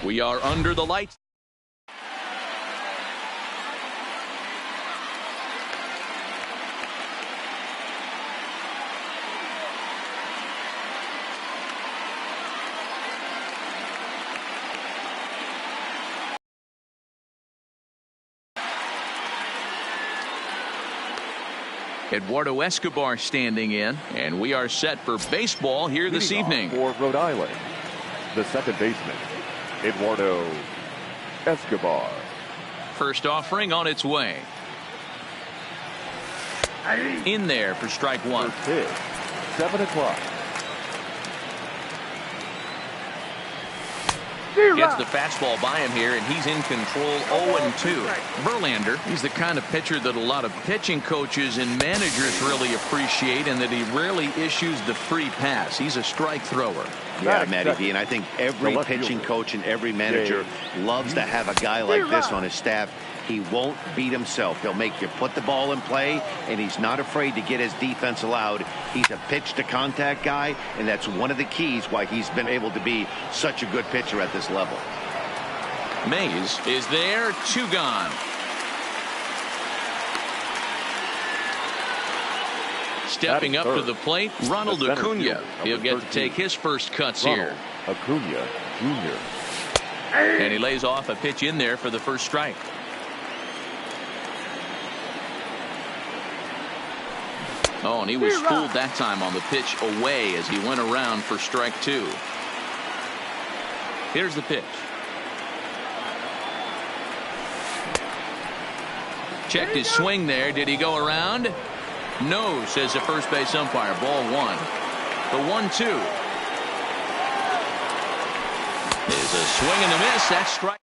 We are under the lights. Eduardo Escobar standing in, and we are set for baseball here this evening. For Rhode Island, the second baseman, Eduardo Escobar. First offering on its way. In there for strike one. First pitch, 7 o'clock. Gets the fastball by him here, and he's in control. 0-2. Verlander, he's the kind of pitcher that a lot of pitching coaches and managers really appreciate, and that he rarely issues the free pass. He's a strike thrower. Yeah, Matty D, and I think every pitching coach and every manager loves to have a guy like this on his staff. He won't beat himself. He'll make you put the ball in play, and he's not afraid to get his defense allowed. He's a pitch-to-contact guy, and that's one of the keys why he's been able to be such a good pitcher at this level. Mays is there, 2 gone. Stepping up to the plate, Ronald Acuna. He'll get to take his first cuts here. Acuna Jr. And he lays off a pitch in there for the first strike. Oh, and he was fooled that time on the pitch away as he went around for strike 2. Here's the pitch. Checked his swing there. Did he go around? No, says the first base umpire. Ball 1. The 1-2 is a swing and a miss. That's strike.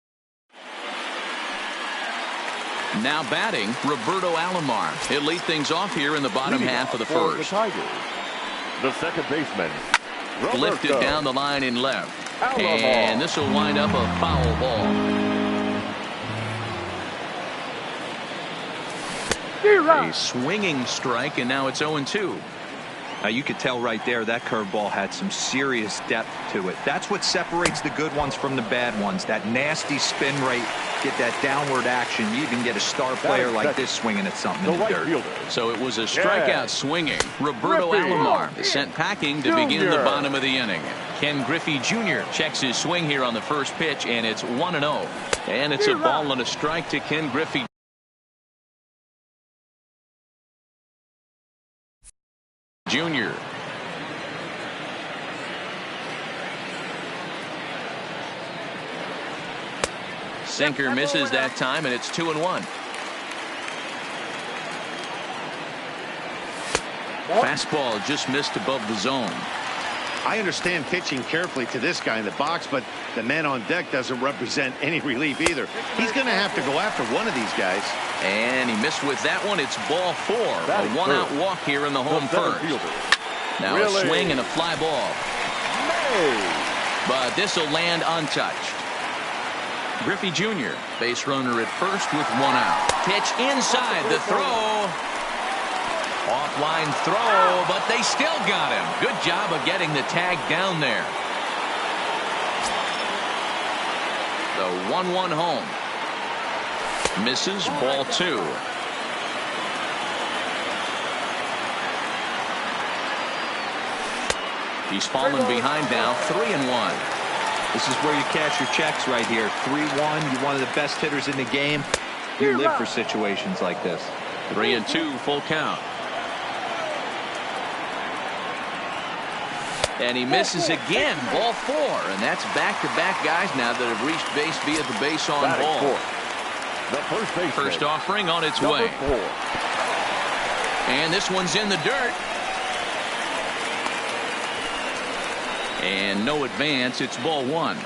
Now batting, Roberto Alomar. He'll lead things off here in the bottom half of the first. The Tigers, the second baseman, Roberto. Lifted down the line in left. And this will wind up a foul ball. A swinging strike, and now it's 0-2. Now you could tell right there that curveball had some serious depth to it. That's what separates the good ones from the bad ones. That nasty spin rate, get that downward action. You even get a star player like this swinging at something in the dirt. So it was a strikeout swinging. Roberto Alomar is sent packing to begin the bottom of the inning. Ken Griffey Jr. checks his swing here on the first pitch, and it's 1-0. And it's a ball and a strike to Ken Griffey Jr. Sinker misses that time, and it's 2-1. Fastball just missed above the zone. I understand pitching carefully to this guy in the box, but the man on deck doesn't represent any relief either. He's going to have to go after one of these guys. And he missed with that one. It's ball 4. A one-out walk here in the home first. Now a swing and a fly ball. But this will land untouched. Griffey Jr. base runner at first with 1 out. Pitch inside the throw. Offline throw, but they still got him. Good job of getting the tag down there. The 1-1 home. Misses, ball 2. He's fallen behind now, 3-1. This is where you cash your checks right here. 3-1. You're one of the best hitters in the game. You live for situations like this. 3-2, full count. And he misses again, ball 4. And that's back-to-back guys now that have reached base via the base on ball. The first offering on its way. 4. And this one's in the dirt. And no advance. It's ball 1.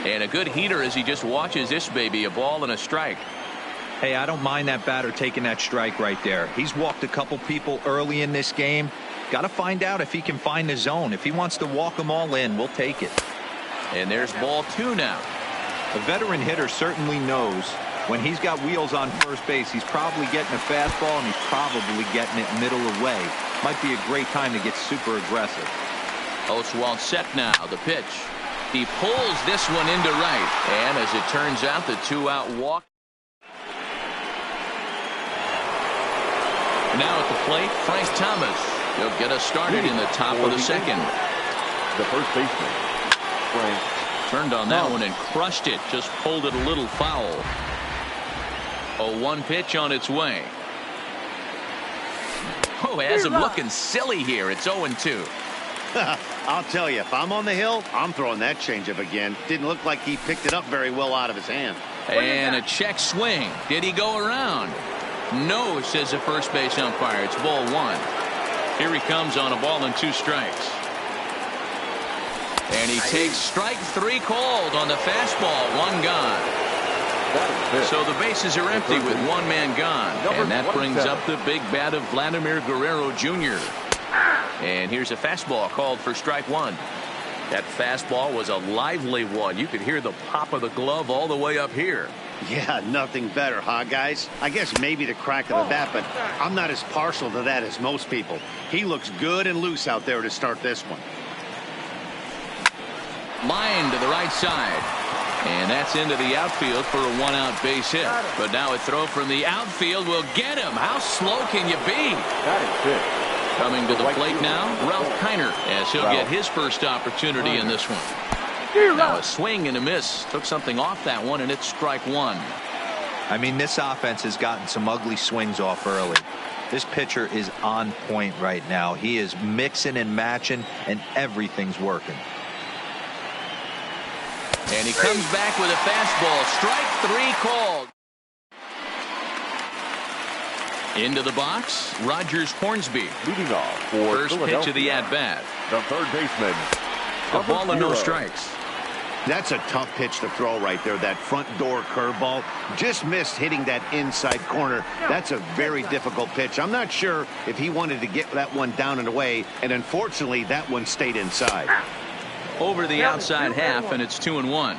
And a good heater as he just watches this baby. A ball and a strike. Hey, I don't mind that batter taking that strike right there. He's walked a couple people early in this game. Got to find out if he can find the zone. If he wants to walk them all in, we'll take it. And there's ball 2 now. A veteran hitter certainly knows when he's got wheels on first base, he's probably getting a fastball and he's probably getting it middle away. Might be a great time to get super aggressive. Oswalt set now. The pitch. He pulls this one into right. And as it turns out, the 2-out walk. Now at the plate, Frank Thomas. He'll get us started in the top of the second. The first baseman, Frank. Turned on that one and crushed it. Just pulled it a little foul. 0-1 pitch on its way. Oh, has him looking silly here. It's 0-2. I'll tell you, if I'm on the hill, I'm throwing that changeup again. Didn't look like he picked it up very well out of his hand. And a check swing. Did he go around? No, says the first base umpire. It's ball 1. Here he comes on a ball and 2 strikes. And he takes strike 3 called on the fastball. 1 gone. So the bases are empty with 1 man gone. And that brings up the big bat of Vladimir Guerrero Jr. And here's a fastball called for strike 1. That fastball was a lively one. You could hear the pop of the glove all the way up here. Yeah, nothing better, huh, guys? I guess maybe the crack of the bat, but I'm not as partial to that as most people. He looks good and loose out there to start this one. Line to the right side. And that's into the outfield for a 1-out base hit. But now a throw from the outfield will get him. How slow can you be? Coming to the plate now, Ralph Kiner, as he'll get his first opportunity in this one. Now a swing and a miss. Took something off that one, and it's strike 1. I mean, this offense has gotten some ugly swings off early. This pitcher is on point right now. He is mixing and matching, and everything's working. And he comes back with a fastball. Strike 3 called. Into the box, Rogers Hornsby. Leading off for first pitch of the at-bat. The third baseman. A ball and no strikes. That's a tough pitch to throw right there. That front door curveball just missed hitting that inside corner. That's a very difficult pitch. I'm not sure if he wanted to get that one down and away, and unfortunately that one stayed inside. Over the outside half, and it's 2-1.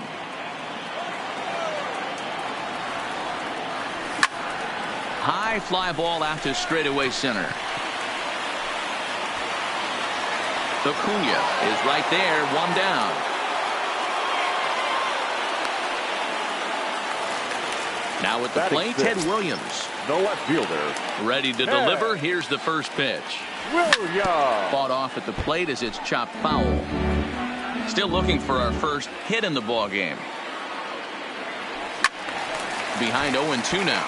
High fly ball out to straightaway center. Acuna is right there, 1 down. Now at the plate, Ted Williams. The left fielder. Ready to deliver. Here's the first pitch. Williams. Fought off at the plate as it's chopped foul. Still looking for our first hit in the ball game. Behind 0-2 now.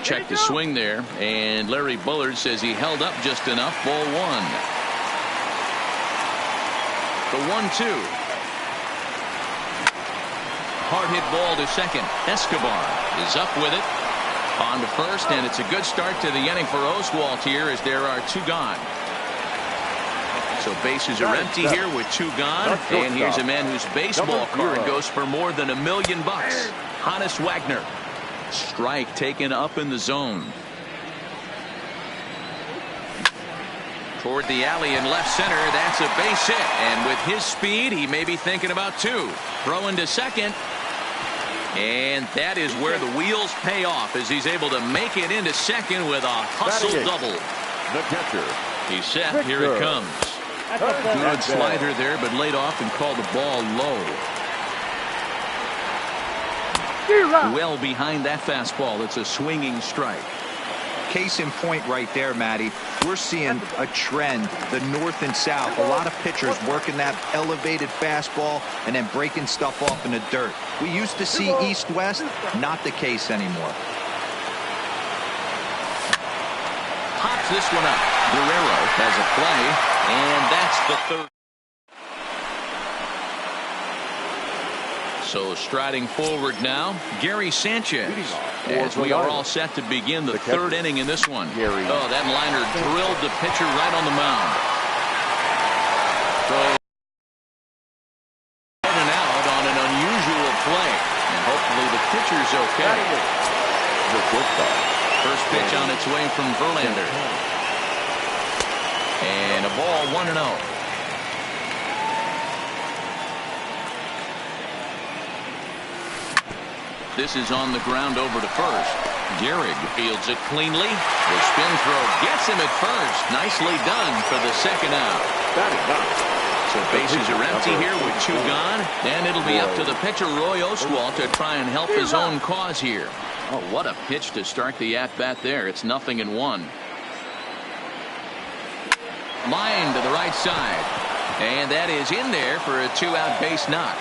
Check the swing there, and Larry Bullard says he held up just enough. Ball 1. The 1-2. Hard hit ball to second. Escobar is up with it. On to first, and it's a good start to the inning for Oswalt here as there are 2 gone. So bases are empty here with 2 gone. And here's a man whose baseball card goes for more than $1 million. Hannes Wagner. Strike taken up in the zone. Toward the alley in left center. That's a base hit. And with his speed, he may be thinking about 2. Throwing to second. And that is where the wheels pay off as he's able to make it into second with a hustle double. The catcher. He's set. Here it comes. Good slider there, but laid off and called the ball low. Well behind that fastball. It's a swinging strike. Case in point right there, Matty. We're seeing a trend, the north and south. A lot of pitchers working that elevated fastball and then breaking stuff off in the dirt. We used to see east-west, not the case anymore. Pops this one up. Guerrero has a play, and that's the 3rd. So striding forward now, Gary Sanchez, as we are all set to begin the 3rd inning in this one. Oh, that liner drilled the pitcher right on the mound. So in and out on an unusual play, and hopefully the pitcher's okay. First pitch on its way from Verlander. And a ball 1-0. This is on the ground over to first. Gehrig fields it cleanly. The spin throw gets him at first. Nicely done for the second out. So bases are empty here with 2 gone, and it'll be up to the pitcher Roy Oswalt to try and help his own cause here. Oh, what a pitch to start the at-bat there. It's 0-1. Line to the right side, and that is in there for a 2-out base knock.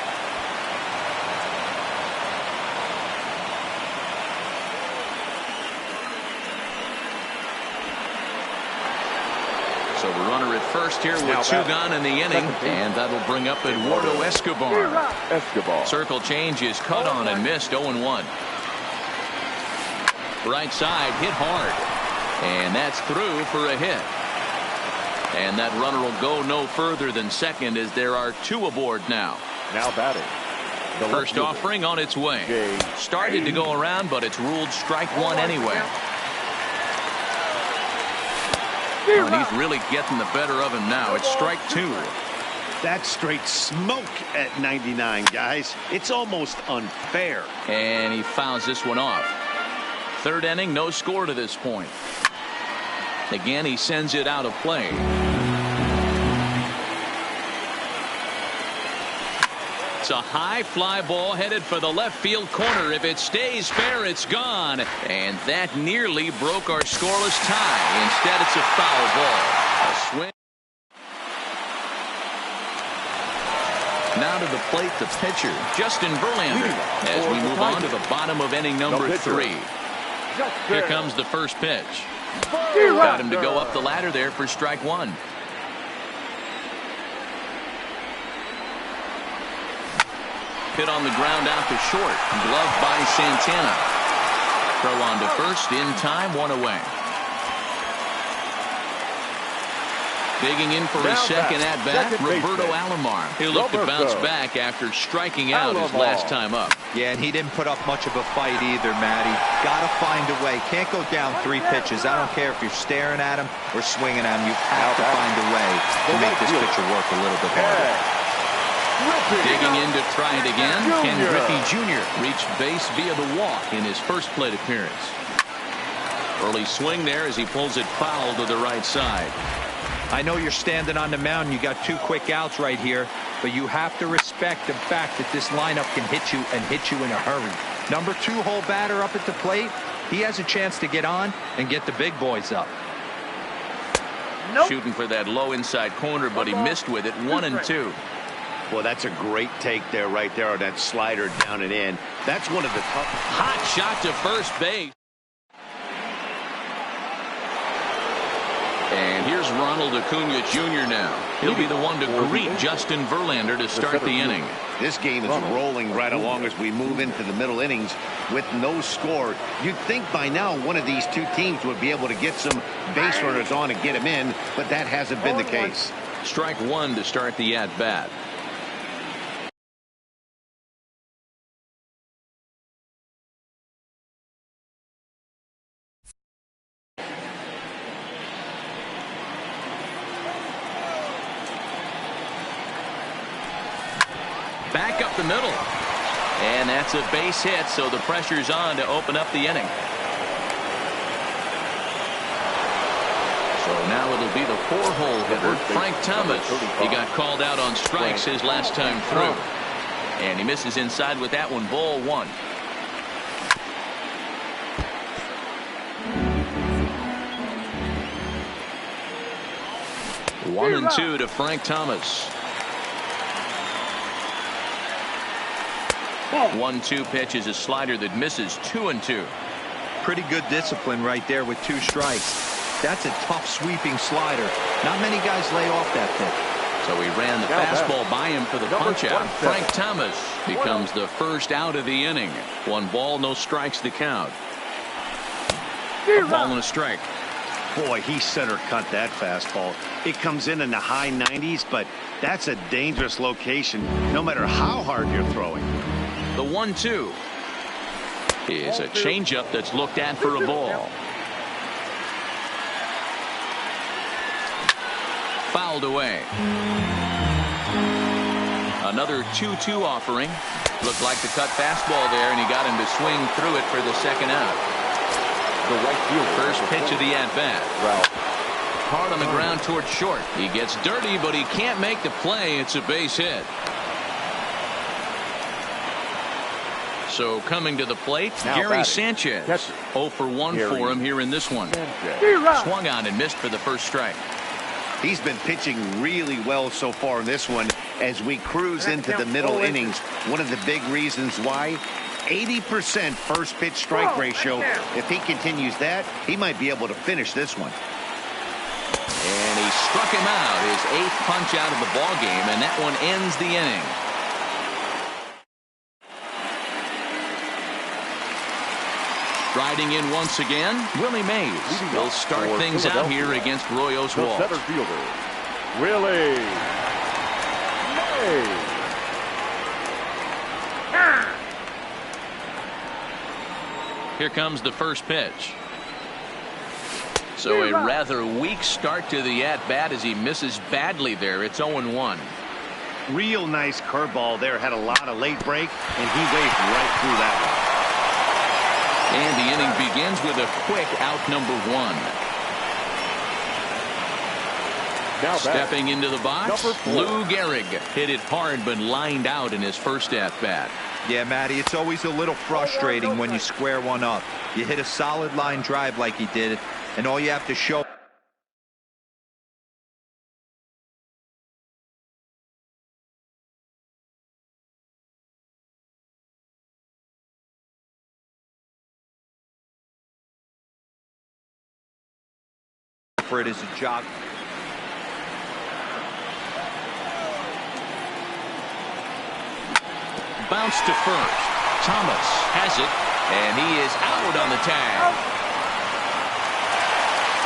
So the runner at first here with 2 gone in the inning, and that'll bring up Eduardo Escobar. Circle change is cut on and missed. 0-1. Right side hit hard, and that's through for a hit. And that runner will go no further than second as there are 2 aboard now. Now batting. The first offering on its way. Started to go around, but it's ruled strike 1 anyway. And he's really getting the better of him now. It's strike 2. That's straight smoke at 99, guys. It's almost unfair. And he fouls this one off. Third inning, no score to this point. Again, he sends it out of play. It's a high fly ball headed for the left field corner. If it stays fair, it's gone. And that nearly broke our scoreless tie. Instead, it's a foul ball. A swing. Now to the plate, the pitcher, Justin Verlander, as we move on to the bottom of inning number 3. Here comes the first pitch. Got him to go up the ladder there for strike 1. Hit on the ground out to short. Gloved by Santana. Throw on to first in time, 1 away. Digging in for his second at-bat, Roberto Alomar. He'll look to bounce back after striking out his last time up. Yeah, and he didn't put up much of a fight either, Matty. Got to find a way. Can't go down 3 pitches. I don't care if you're staring at him or swinging at him. You have to find a way to make this pitcher work a little bit harder. Digging in to try it again, Ken Griffey Jr. reached base via the walk in his first plate appearance. Early swing there as he pulls it foul to the right side. I know you're standing on the mound. You got 2 quick outs right here, but you have to respect the fact that this lineup can hit you and hit you in a hurry. Number 2 hole batter up at the plate. He has a chance to get on and get the big boys up. Shooting for that low inside corner, but he missed with it. 1-2. Well, that's a great take there, right there, on that slider down and in. That's one of the tough. Hot shot to first base. And here's Ronald Acuna Jr. now. He'll be the one to greet Justin Verlander to start the inning. This game is rolling right along as we move into the middle innings with no score. You'd think by now one of these 2 teams would be able to get some base runners on and get them in, but that hasn't been the case. Strike 1 to start the at-bat. Back up the middle. And that's a base hit, so the pressure's on to open up the inning. So now it'll be the 4-hole hitter, Frank Thomas. He got called out on strikes his last time through. And he misses inside with that one, ball 1. One and 2 to Frank Thomas. 1-2 pitch is a slider that misses. 2-2. Pretty good discipline right there with 2 strikes. That's a tough sweeping slider. Not many guys lay off that pitch. So he ran the fastball by him for the punch out. Frank Thomas becomes the first out of the inning. 1 ball, no strikes to count. A ball and a strike. Boy, he center cut that fastball. It comes in the high 90s, but that's a dangerous location no matter how hard you're throwing. The 1-2 is a changeup that's looked at for a ball. Fouled away. Another 2-2 offering. Looked like the cut fastball there, and he got him to swing through it for the second out. The right field. First pitch of the at-bat. Hard on the ground towards short. He gets dirty, but he can't make the play. It's a base hit. So coming to the plate, now Gary batting. Sanchez. Catcher. 0 for 1 Gary for him here in this one. Sanchez. Swung on and missed for the first strike. He's been pitching really well so far in this one as we cruise into the middle innings. One of the big reasons why, 80% first pitch strike ratio. If he continues that, he might be able to finish this one. And he struck him out, his 8th punch out of the ball game, and that one ends the inning. Riding in once again, Willie Mays will start things out here against Roy Oswalt. The center fielder, Willie Mays. Here comes the first pitch. So a rather weak start to the at-bat as he misses badly there. It's 0-1. Real nice curveball there. Had a lot of late break, and he waved right through that one. And the inning begins with a quick out number 1. Now stepping into the box, Lou Gehrig hit it hard but lined out in his first at-bat. Yeah, Matty, it's always a little frustrating when you square one up. You hit a solid line drive like he did, and all you have to show for it is a jog. Bounce to first. Thomas has it, and he is out on the tag.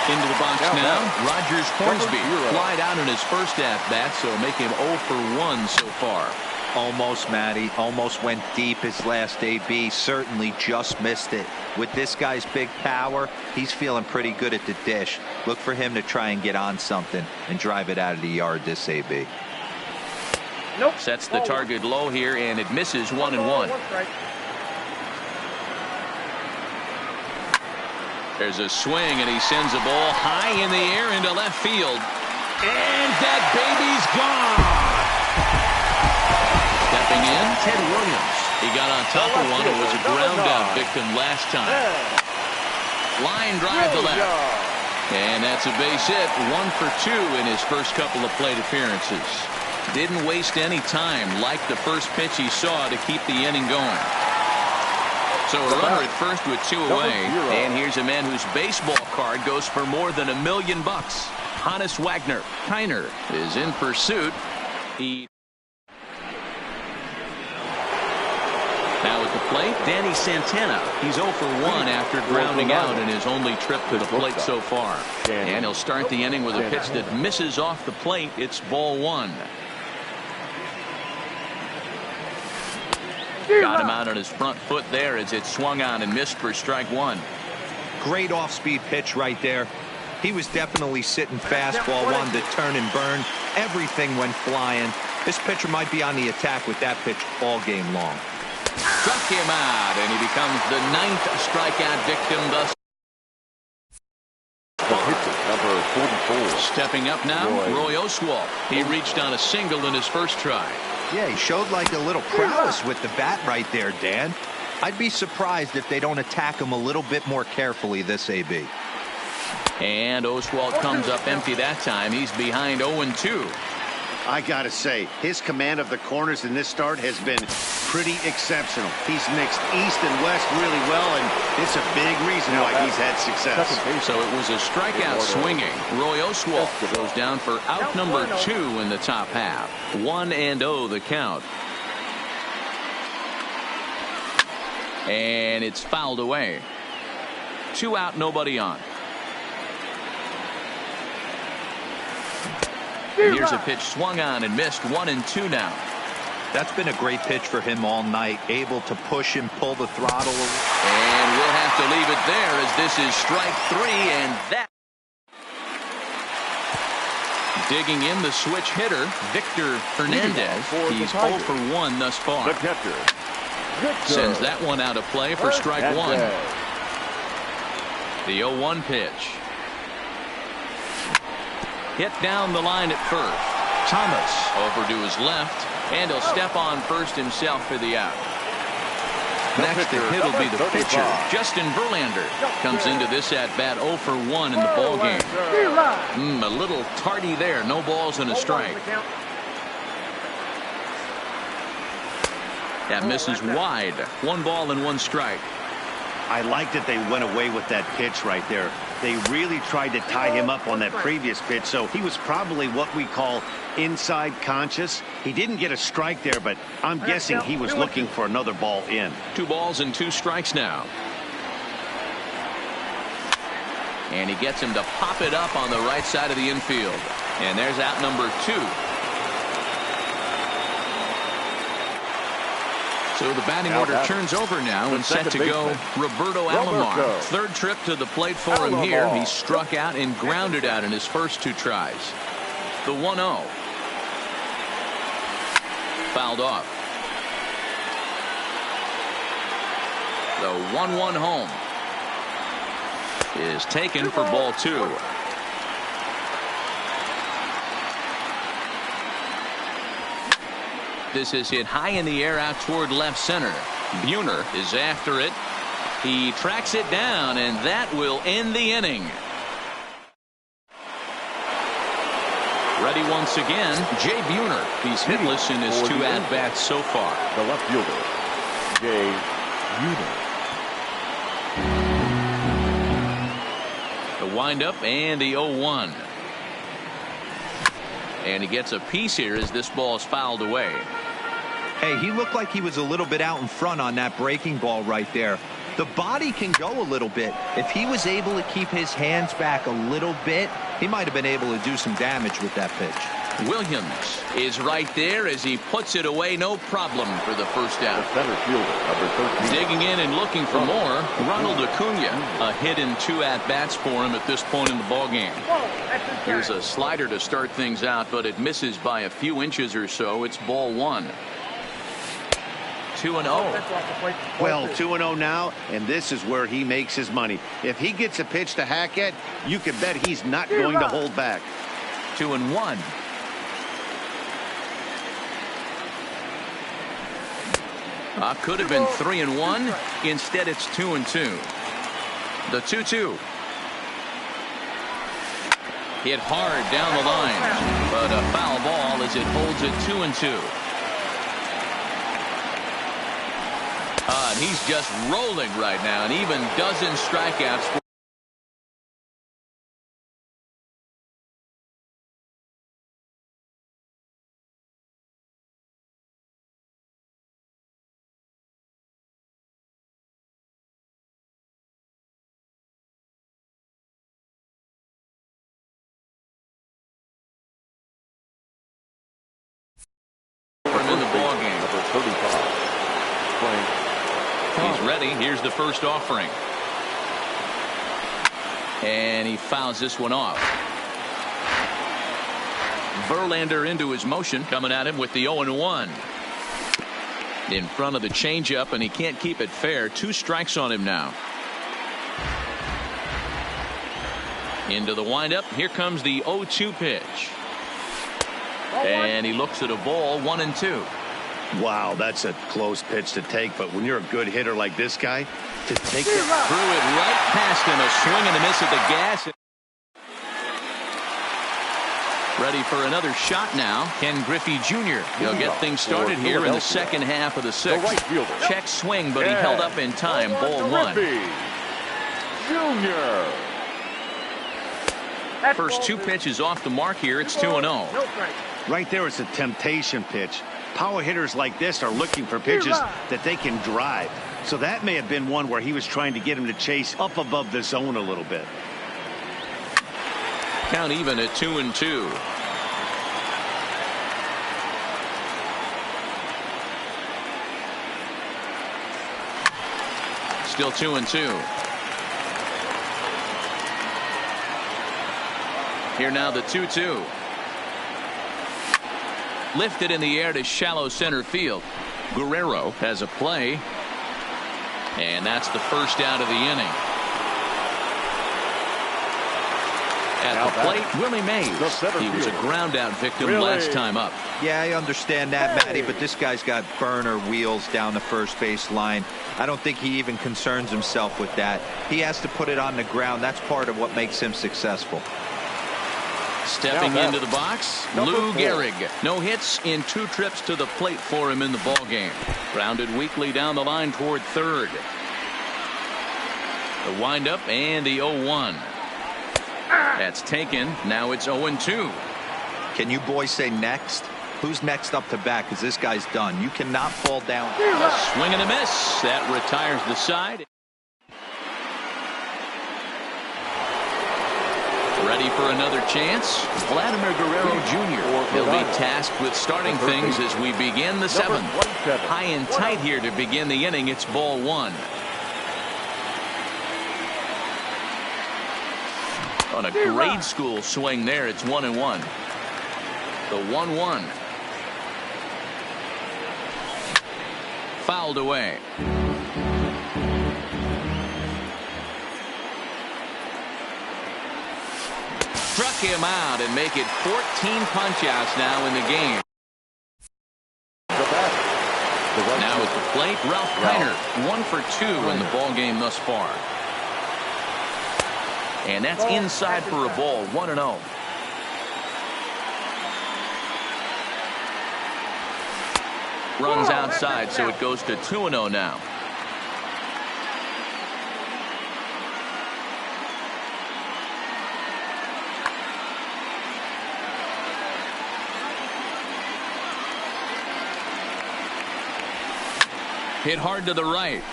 Into the box now, Rogers Hornsby flied out in his first at-bat, so make him 0 for 1 so far. Almost, Matty. Almost went deep his last AB. Certainly just missed it. With this guy's big power, he's feeling pretty good at the dish. Look for him to try and get on something and drive it out of the yard this AB. Nope. Sets the target low here, and it misses 1-1. There's a swing, and he sends a ball high in the air into left field. And that baby's gone. Stepping in, Ted Williams. He got on top of one and was a ground-out victim last time. Line drive to left. And that's a base hit, 1 for 2 in his first couple of plate appearances. Didn't waste any time like the first pitch he saw to keep the inning going. So a runner at first with 2 away. And here's a man whose baseball card goes for more than $1 million. Hannes Wagner. Kiner is in pursuit. Now at the plate, Danny Santana. He's 0 for 1 after grounding out in his only trip to the plate so far. And he'll start the inning with a pitch that misses off the plate. It's ball 1. Got him out on his front foot there as it swung on and missed for strike 1. Great off-speed pitch right there. He was definitely sitting fastball, wanted to turn and burn. Everything went flying. This pitcher might be on the attack with that pitch all game long. Struck him out, and he becomes the 9th strikeout victim thus. Number 44. Stepping up now, Roy Oswalt. He reached on a single in his first try. Yeah, he showed like a little prowess with the bat right there, Dan. I'd be surprised if they don't attack him a little bit more carefully this AB. And Oswalt comes up empty that time. He's behind 0-2. I gotta say, his command of the corners in this start has been pretty exceptional. He's mixed east and west really well, and it's a big reason why he's had success. So it was a strikeout swinging. Roy Oswalt goes down for out number 2 in the top half. 1-0 the count. And it's fouled away. 2 out, nobody on. Here's a pitch swung on and missed. 1-2 now. That's been a great pitch for him all night. Able to push and pull the throttle. And we'll have to leave it there as this is strike 3, and that. Digging in, the switch hitter, Victor Hernandez. He's 0 for 1 thus far. The catcher, Victor Sends that one out of play for strike one. The 0-1 pitch. Hit down the line at first. Thomas over to his left, and he'll step on first himself for the out. Next to hit will be the pitcher, Justin Verlander. Comes into this at-bat 0 for 1 in the ballgame. A little tardy there. No balls and a strike. That misses wide. 1 ball and 1 strike. I like that they went away with that pitch right there. They really tried to tie him up on that previous pitch, so he was probably what we call inside conscious. He didn't get a strike there, but I'm guessing he was looking for another ball in. 2 balls and 2 strikes now. And he gets him to pop it up on the right side of the infield. And there's out number 2. So the batting order turns over now and set to go Roberto Alomar. Third trip to the plate for him here. He struck out and grounded out in his first 2 tries. The 1-0. Fouled off. The 1-1 home is taken for ball 2. This is hit high in the air out toward left center. Buhner is after it. He tracks it down, and that will end the inning. Ready once again, Jay Buhner. He's hitless in his 2 at-bats so far. The left fielder, Jay Buhner. The windup and the 0-1. And he gets a piece here as this ball is fouled away. Hey, he looked like he was a little bit out in front on that breaking ball right there. The body can go a little bit. If he was able to keep his hands back a little bit, he might have been able to do some damage with that pitch. Williams is right there as he puts it away. No problem for the first out. The center fielder, number 13. Digging in and looking for more, Ronald Acuna. A hit in 2 at-bats for him at this point in the ballgame. Here's a slider to start things out, but it misses by a few inches or so. It's ball 1. 2-0. Well, 2-0 now, and this is where he makes his money. If he gets a pitch to hack at, you can bet he's not going to hold back. 2-1. Could have been 3-1. Instead, it's 2-2. The 2-2. Hit hard down the line, but a foul ball as it holds it 2-2. And he's just rolling right now, and even dozen strikeouts. In the ball game. Number 35. He's ready. Here's the first offering. And he fouls this one off. Verlander into his motion, coming at him with the 0-1. In front of the changeup, and he can't keep it fair. 2 strikes on him now. Into the windup. Here comes the 0-2 pitch. And he looks at a ball, 1-2. Wow, that's a close pitch to take, but when you're a good hitter like this guy, to take it threw it right past him, a swing and a miss at the gas. Ready for another shot now. Ken Griffey Jr. He'll get things started here in the second half of the 6th. Right fielder. Check swing, but he held up in time. Ball 1. Jr. First 2 pitches off the mark here. It's 2-0. right there. It's a temptation pitch. Power hitters like this are looking for pitches that they can drive. So that may have been one where he was trying to get him to chase up above the zone a little bit. Count even at 2-2. Still 2-2. Here now the 2-2. lifted in the air to shallow center field. Guerrero has a play. And that's the first out of the inning. At the plate, Willie Mays. He was a ground out victim last time up. Yeah, I understand that, Matty, but this guy's got burner wheels down the first base line. I don't think he even concerns himself with that. He has to put it on the ground. That's part of what makes him successful. Stepping into the box, Lou Gehrig. No hits in 2 trips to the plate for him in the ballgame. Grounded weakly down the line toward third. The windup and the 0-1. That's taken. Now it's 0-2. Can you boys say next? Who's next up to bat? Because this guy's done. You cannot fall down. A swing and a miss. That retires the side. Ready for another chance? Vladimir Guerrero Jr. He'll be tasked with starting things as we begin the 7th. High and tight here to begin the inning. It's ball 1. On a grade school swing there, it's 1-1. The 1-1. Fouled away. Struck him out and make it 14 punch-outs now in the game. Now at the plate, Ralph Kiner, 1 for 2 in the ball game thus far. And that's inside for a ball, 1-0. Runs outside, so it goes to 2-0 now. Hit hard to the right.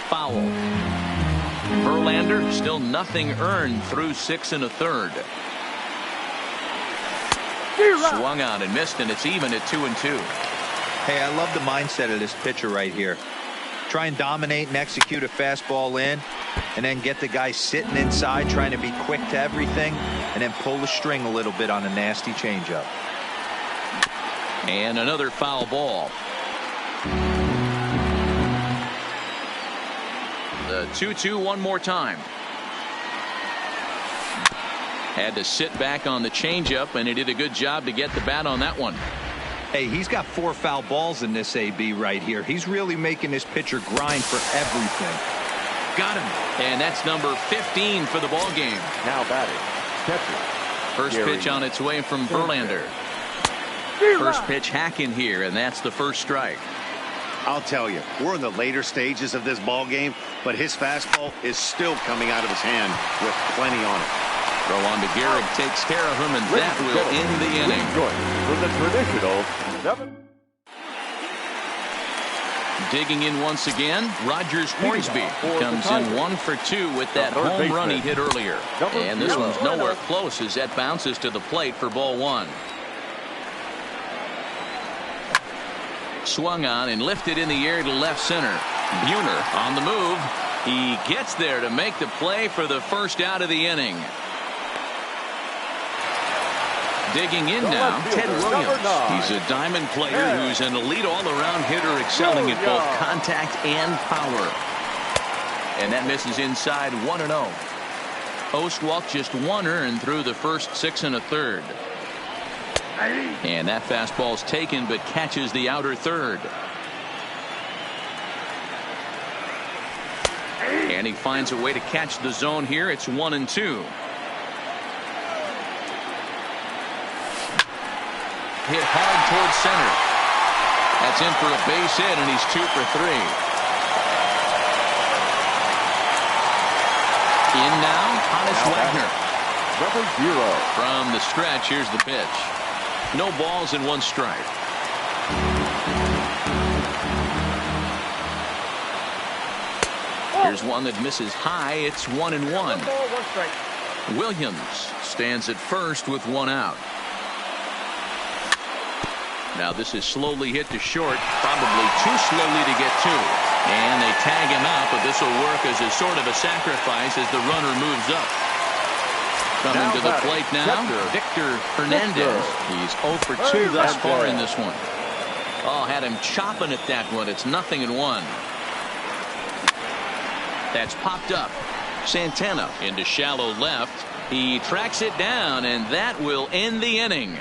Foul. Verlander still nothing earned through 6 1/3. Swung out and missed, and it's even at 2-2. Hey, I love the mindset of this pitcher right here. Try and dominate and execute a fastball in, and then get the guy sitting inside trying to be quick to everything, and then pull the string a little bit on a nasty changeup. And another foul ball. The 2-2 one more time. Had to sit back on the changeup, and he did a good job to get the bat on that one. Hey, he's got 4 foul balls in this AB right here. He's really making this pitcher grind for everything. Got him. And that's number 15 for the ball game. Now batting, catcher. First pitch on its way from Verlander. First pitch hack in here, and that's the first strike. I'll tell you, we're in the later stages of this ball game, but his fastball is still coming out of his hand with plenty on it. Throw on to Gehrig, takes care of him, and that will end the inning. For the traditional 7. Digging in once again, Rogers Hornsby comes in 1 for 2 with that home run he hit earlier. And this one's nowhere close as that bounces to the plate for ball 1. Swung on and lifted in the air to left center. Buhner on the move. He gets there to make the play for the first out of the inning. Digging in now, Ted Williams. He's a diamond player who's an elite all-around hitter, excelling at both contact and power. And that misses inside, 1-0. Ostwalk just 1 earned through the first 6 1/3. And that fastball's taken, but catches the outer third. And he finds a way to catch the zone here. It's 1-2. Hit hard towards center. That's in for a base hit, and he's 2 for 3. In now, Hannes Wagner. Number 0. From the stretch, here's the pitch. No balls and 1 strike. Here's one that misses high. It's 1-1. Williams stands at first with 1 out. Now this is slowly hit to short, probably too slowly to get to. And they tag him out, but this will work as a sort of a sacrifice as the runner moves up. Coming to the plate now, Victor Hernandez. He's 0 for 2 thus far in this one. Oh, had him chopping at that one. It's 0-1. That's popped up. Santana into shallow left. He tracks it down, and that will end the inning.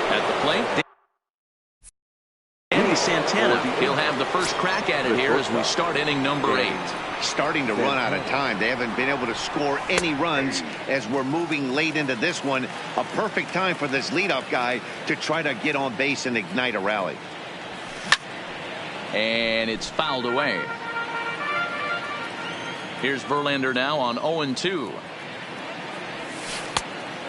At the plate, Santana. He'll have the first crack at it here as we start inning number 8. Starting to run out of time. They haven't been able to score any runs as we're moving late into this one. A perfect time for this leadoff guy to try to get on base and ignite a rally. And it's fouled away. Here's Verlander now on 0-2.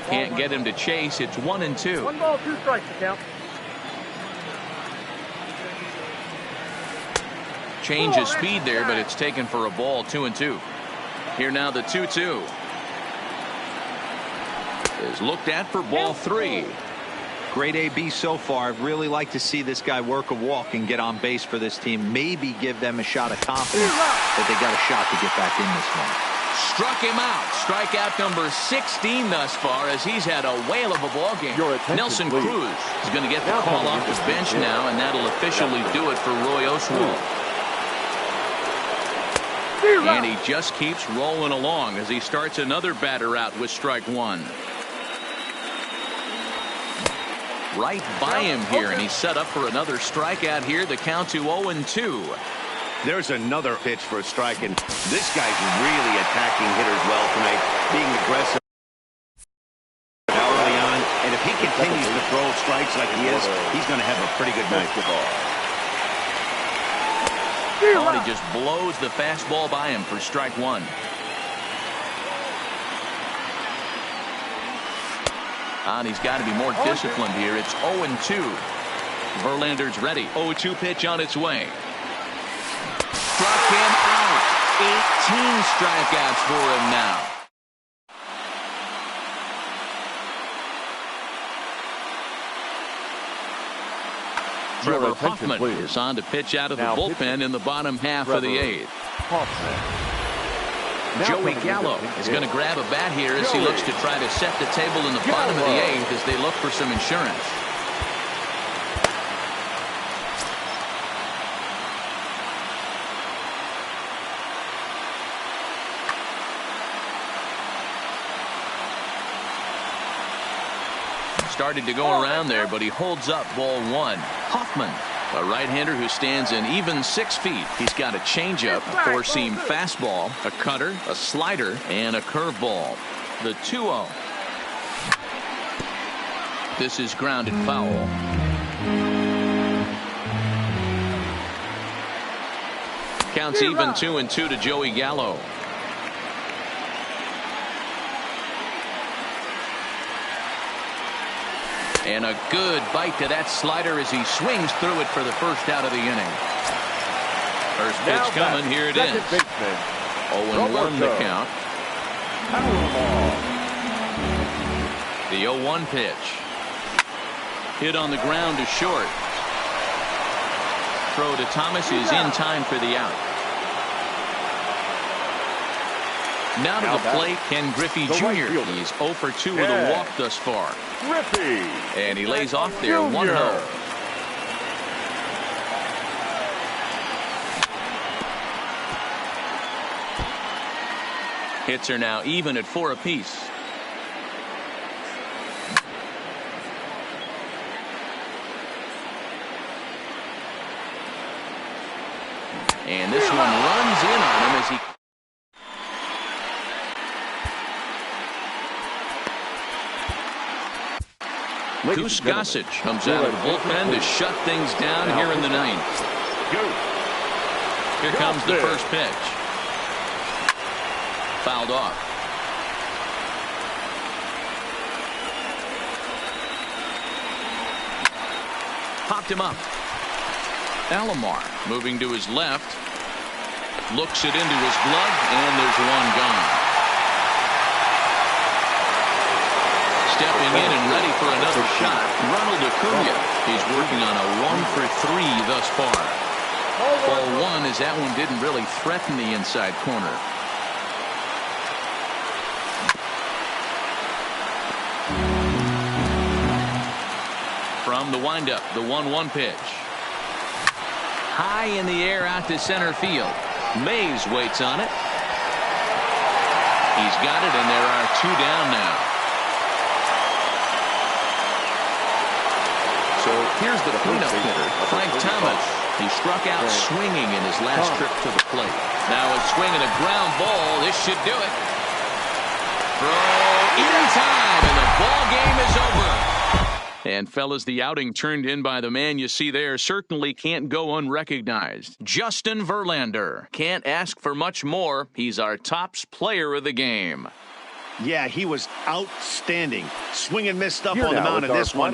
Can't get him to chase. It's 1-2. 1 ball, 2 strikes to count. Change of speed there, but it's taken for a ball. 2-2. Here now the 2-2 is looked at for ball 3. Great AB so far. I'd really like to see this guy work a walk and get on base for this team. Maybe give them a shot of confidence that they got a shot to get back in this one. Struck him out. Strikeout number 16 thus far as he's had a whale of a ball game. Nelson Cruz is going to get the call off the bench now, and that'll officially do it for Roy Oswalt. And he just keeps rolling along as he starts another batter out with strike 1. Right by him here, and he's set up for another strikeout here. The count to 0-2. There's another pitch for a strike, and this guy's really attacking hitters well tonight, being aggressive early on. And if he continues to throw strikes like he is, he's going to have a pretty good night. Oh, and he just blows the fastball by him for strike 1. And he's got to be more disciplined here. It's 0-2. Verlander's ready. 0-2 pitch on its way. Struck him out. 18 strikeouts for him now. Trevor Hoffman is on to pitch out of the bullpen in the bottom half of the 8th. Joey Gallo is going to grab a bat here as he looks to try to set the table in the bottom of the 8th as they look for some insurance. Started to go around there, but he holds up ball 1. Hoffman, a right-hander who stands an even 6 feet. He's got a changeup, a four-seam fastball, a cutter, a slider, and a curveball. The 2-0. This is grounded foul. Counts even 2-2 to Joey Gallo. And a good bite to that slider as he swings through it for the first out of the inning. First pitch coming. Here it is. 0-1 the count. The 0-1 pitch. Hit on the ground to short. Throw to Thomas is in time for the out. Now to the plate, Ken Griffey Jr. He's 0 for 2 with a walk thus far. And he lays off there 1-0. Hits are now even at 4 apiece. And this one runs in on him as he Goose Gossage comes out of the bullpen to shut things down here in the 9th. Here comes the first pitch. Fouled off. Popped him up. Alomar moving to his left. Looks it into his glove, and there's one gone. stepping in and ready for another shot. Ronald Acuna. He's working on a 1-for-3 thus far. Ball one, as that one didn't really threaten the inside corner. From the windup, the 1-1 pitch. High in the air out to center field. Mays waits on it. He's got it, and there are 2 down now. So here's the cleanup hitter, Frank Thomas. He struck out swinging in his last trip to the plate. Now a swing and a ground ball. This should do it. Throw in time, and the ball game is over. And fellas, the outing turned in by the man you see there certainly can't go unrecognized. Justin Verlander. Can't ask for much more. He's our tops player of the game. Yeah, he was outstanding. Swing and miss stuff on the mound in this one.